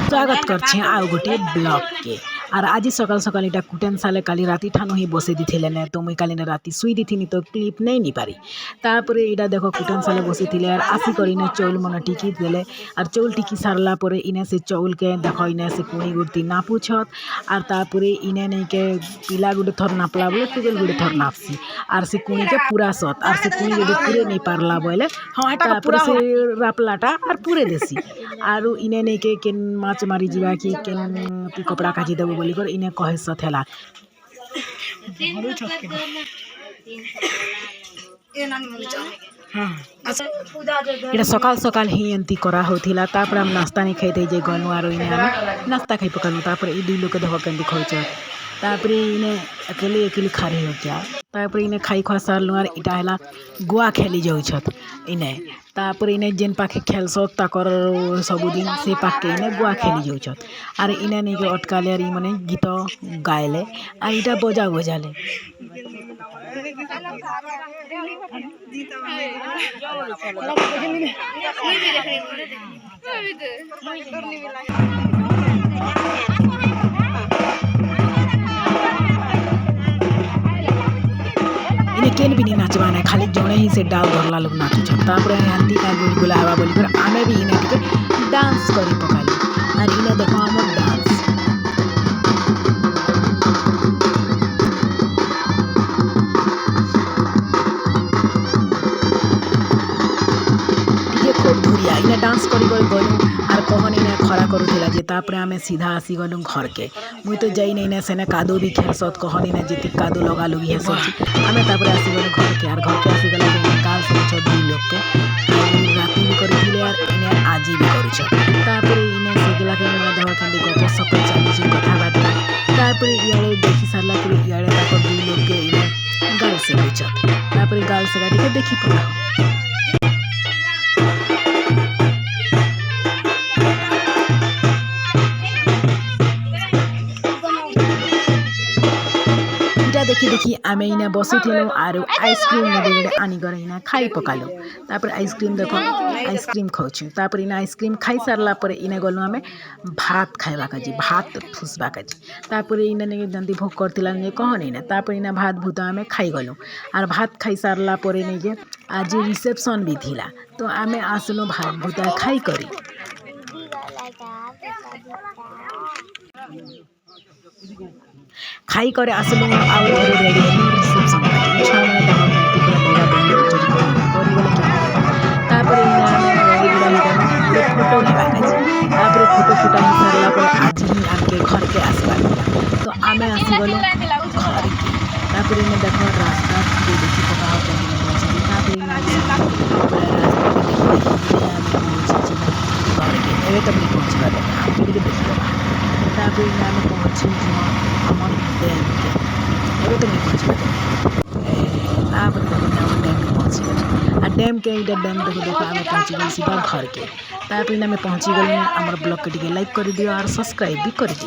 स्वागत करछे आउ गोटे ब्लॉग के और आज सकाल सकाल इटा कुटेन साले काली राति ठानु ही बसे दिथिले ने तो मुई काली ने राति सुई दिथिनी तो क्लिप नहीं नी पारी तापरे इटा देखो कुटेन साले बसे थिले और आसी करिने चौल मन टिकी देले और चौल टिकी सारला परे इने से चौल के देखो इने से कुणी गुर्ती नापुछत और तापरे इने नहीं के पिला गुडे थर नापला बोले तुगल गुडे थर नापसी और से कुणी के पूरा सत और से कुणी गुडे पूरे नहीं पारला बोले हां एटा पूरा से रापलाटा और पूरे देसी और इने नहीं के केन माछ मारी जीवा की केन तू कपड़ा काजी देबो बोली कर इने कहे सथेला इटा सकाल सकाल ही एंती करा होथिला तापर हम नाश्ता नहीं खाइते जे गनु आरो इने हम नाश्ता खाइ पकानु तापर ई दुई लोक देखो केंदी खोइछ तापर इने अकेले खारी हो क्या तापर इने खाई खा सारलु आर इटा हला गुआ खेली जाउछत इने तापर इने जेन पाखे खेलसत ताकर सबुदिन से पाके इने गुआ खेली जाउछत आर इने नहीं के अटकाले आर इ मने गीत गायले आर इटा बजाले केन भी नहीं नाचवाना खाली जड़े ही से डाल धरला लोग नाचुछ तापर हंती का गुलगुलावा बोली कर आमे भी इने टिके डांस करी पकाली और इने देखो हमर डांस टिके खूब धुरिया इने डांस करी गलु और कहन इने खरा करूला जे तापर आमे सीधा आसी गलु घर के मुई तो जाई नहीं सेने कादो भी खेलसत कहन इने जेति कादो लगा लुगी हे सब आमे तापर आसी गलु घर के आसी गला काल से छ दुई लोग के राति भी करिथिले और इने आजी भी करूछ तापर इने से गेला के मन देह केंदी गप सप चाली छी कथा बात तापर इयाले देखि सारला के इयाले तापर दुई लोग के इने गाल से बुझ तापर गाल से गाड़ी के देखि पड़ा देखी आमे इने बसी थिलु आरो आइसक्रीम ने आनी गरे इने खाई पकालो तापर आइसक्रीम देखो आइसक्रीम खाउछु तापर इने आइसक्रीम खाई सारला पर इने गलु आमे भात खाइबा काजी भात फुसबा काजी तापर इने ने जंदी भोग करतिला ने कहन इने तापर इने भात भूत आमे खाई गलु आर भात खाई सारला पर ने जे आज रिसेप्शन भी थिला तो आमे आसलो भात भूत खाई करी खाई करे आसलु आउ रेडी रिसेप्शन छा माने पूरा देगा करी बोले तापर फोटो लेबा काजी तापर फोटो फुटा ही सारला पर आज ही आके घर के आसबा तो आमे आसी गलो घर के तापर इने देखो रास्ता देखि पका हो तापर एवे तक नहीं पहुंचबा दे आप भी देखियो तापर इने पहुंची हमर डैम के एवे तक नहीं पहुंचबा दे तापर डैम के पहुंची आ डैम के इधर डैम देखो आमे पहुंची गई सीधा घर के तापर इने में पहुंची गई हमर ब्लॉग के लाइक कर दियो और सब्सक्राइब भी कर दियो।